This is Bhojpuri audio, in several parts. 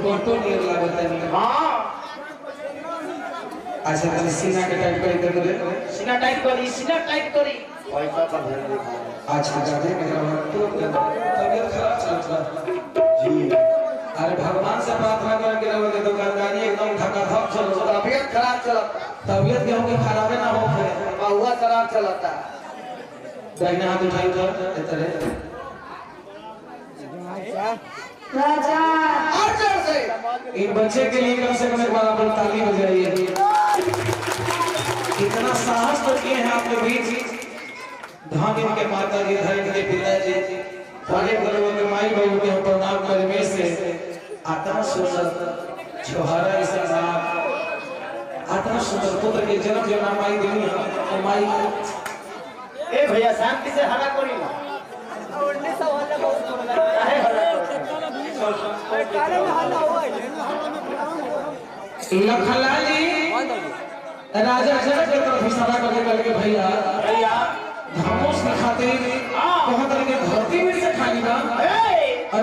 फोटो नियर लागत है। हां अच्छा तनी सीना के टाइट कर दे रे। सीना टाइट करी पैसा का भेज दे। आज के जाने मेरा तो तबीयत खराब चल रहा जी अरे भगवान से प्रार्थना कर के रहोगे दुकानदारी एकदम धकाधक चल रहा। तबीयत खराब चलता तबीयत के होके खराबे ना हो फिर बहुआ खराब चलता दाहिना हाथ उठाई तो इतरे राजा आर्चर से इन बच्चे के लिए कम से कम एक बार आप लोग ताली बजाइए। इतना साहस तो किए हैं आपके बीच धाम इनके माता जी धर्म के पिताजी बड़े गर्व के माई बाबू के प्रणाम करने से आत्मा सुंदर छोहारा इसे आत्मा सुंदर पुत्र के जन्म जो माई देनी है माई ए भैया शांति से हरा करी ना काहे हरा लखनलाल जी राजा जनक के तरफ इशारा करके भैया भैया धमोस के खातिर बहुत तरह के धरती में से खाली बा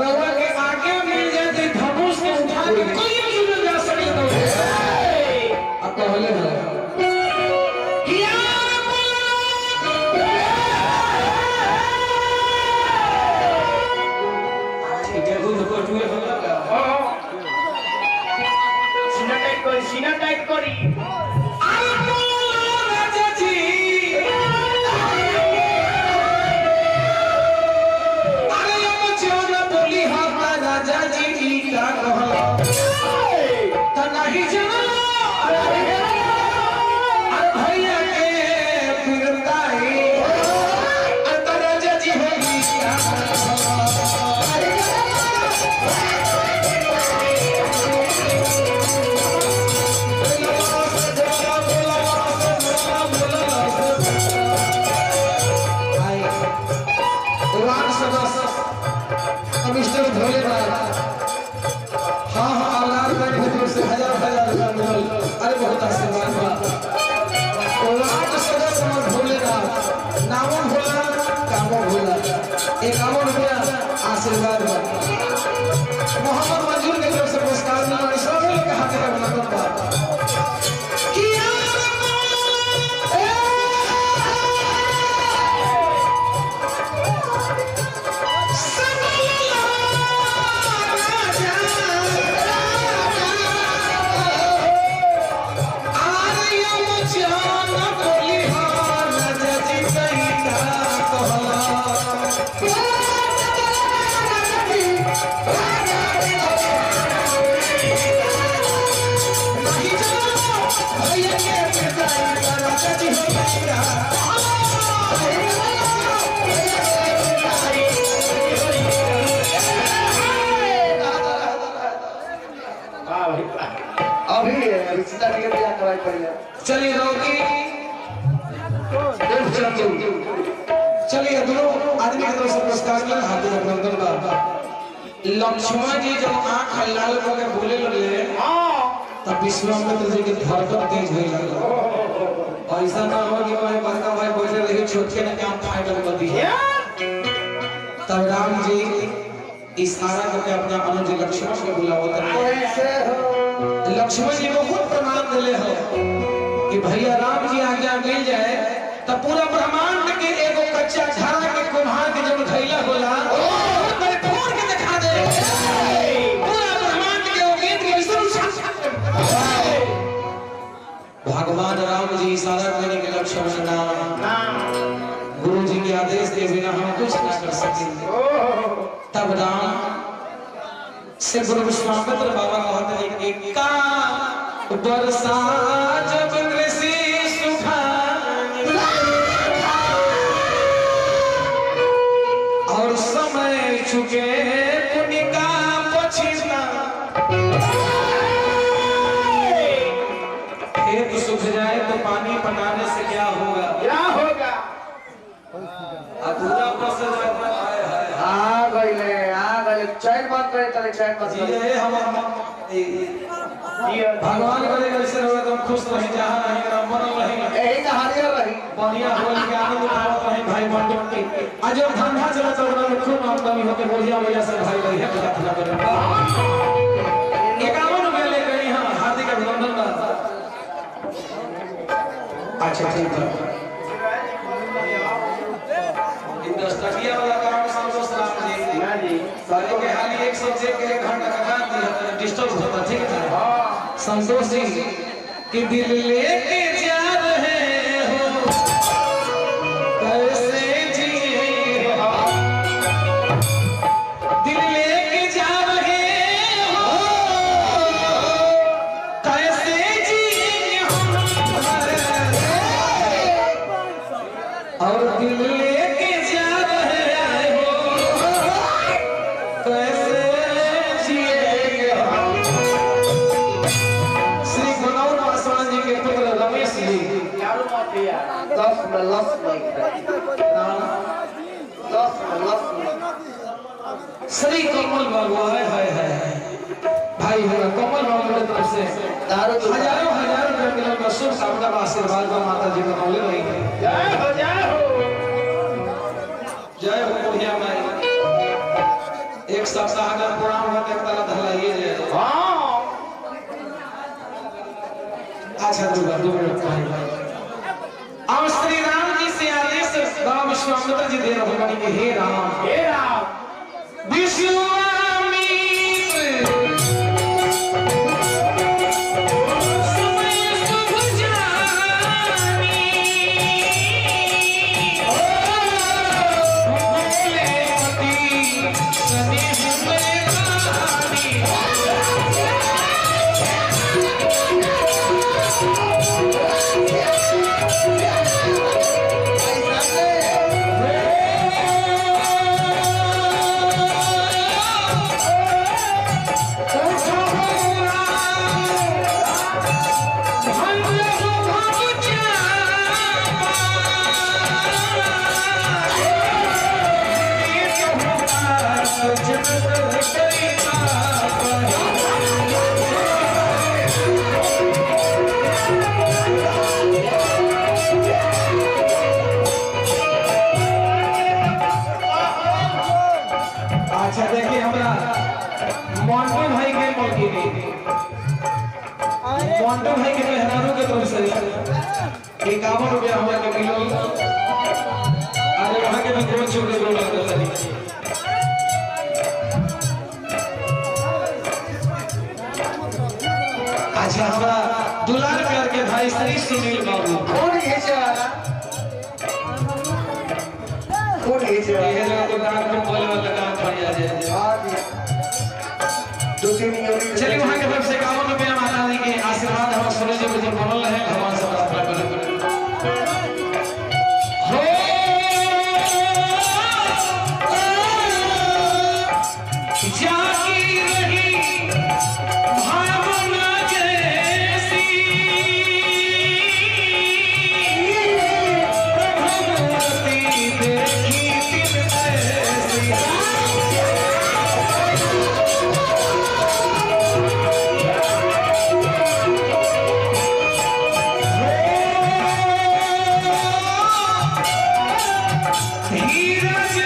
रउआ के आगे मिल जाए धमोस के उठा के कोई भी मिल जा सके तो अब कहले है ठीक है दूध को टुए हो लगा सीना टाइट करी राजा जी अरे अब जोना बोली हा राजा जी का कहला त नहीं जाना अरे भैया के फिरताई अरे राजा जी होली का मिस्टर भोलेनाथ हाँ हाँ औलाद बैंक की तरफ से हजार रुपया मिलल अरे बहुत आशीर्वाद बा औलाद सदस्य मन भोलेनाथ नामो भोला कामो भोला 51 रुपया आशीर्वाद बा मोहम्मद मंजूर की तरफ से पुरस्कार मिलल सब लोग के हाथ में नगद बा चलिए चलिए दोनों आदमी की तरफ से पुरस्कार के हार्दिक अभिनंदन बा। लक्ष्मण जी जब आंख लाल करके बोले लगे तब विश्वामित्र जी के धड़कन तेज होने लगा। ऐसा ना हो कि भाई बड़का भाई बैठे रहे छोटे ने काम फाइनल कर दिया। तब राम जी इशारा करके अपना अनुज लक्ष्मण को बुलावत रहे। लक्ष्मण जी बहुत प्रमाण दिले हो कि भैया राम जी आज्ञा मिल जाए तब पूरा ब्रह्मांड के एगो कच्चा झाड़ा के कुम्हार के जब धैला होला ओकर फोड़ के दिखा दे पूरा ब्रह्मांड के ओगेंद्र के विश्व भगवान राम जी इशारा करने के लक्ष्मण ना गुरु जी के आदेश के बिना हम कुछ ना कर सकेंगे। तब राम से गुरु विश्वामित्र बाबा कहते हैं कि का बरसा जब कृषि और समय चुके पुण्य का पछिना खेत सूख जाए तो पानी पटाने से क्या होगा अधूरा फसल आ गइले चैन बात करे तले चैन बात जी हम भगवान करे कैसे रहे तुम खुश रही जहां रही रमन रही यही कहानियां रही बढ़िया होल के आनंद उठावत रही भाई बंधु के आज जब धंधा चला तो खूब आमदनी होके बढ़िया वजह से भाई रही है कथा करे अच्छा ठीक है इन 10 टकिया वाला काम संतोष राम जी ना जी सारे के हाल एक सब्जेक्ट के 1 घंटा का दिया डिस्टर्ब होता ठीक है हां संतोष जी कि दिल लेके जा रहे हो कैसे जिए दिल लेके जा रहे हो कैसे जिए और दिल लेके जा रहे हो कैसे जिएंगे हम श्री गुणौर पासवान जी के पुत्र रमेश जी 10 में लस नहीं 10 में लस श्री कमल भगवान है भाई है कमल बाबू की तरफ से दारू हजारों रुपए का शुभ कामना का आशीर्वाद का माता जी का मौले रही है जय हो जय हो बुढ़िया माई एक सप्ताह का प्रणाम होते तला धलाइए जय हां अच्छा दो मिनट भाई अब श्री राम जी से आदेश बाबा विश्वामित्र जी दे रहे हैं कि हे राम विश्वामित्र अच्छा देखिए हमरा मोंटू भाई के मौकी मोंटू भाई के मेहरानों के तरफ से 51 रुपया हमरा के मिलो अरे वहां के भी कोई छोटे लोग लगता नहीं अच्छा हमरा दुलार प्यार के भाई श्री सुनील बाबू कौन घिचे वाला कौन घिचे वाला ये लोग दुकान पे बोले वाला काम बढ़िया जाए हां जी 2-3 यूनिट चलिए वहां के तरफ से 51 रुपया माता जी के आशीर्वाद हम सूरज जी को बनल रहे भगवान सब अपना करे हो जागी रही भावना जैसी भगवती देखी दिन ऐसी धीरज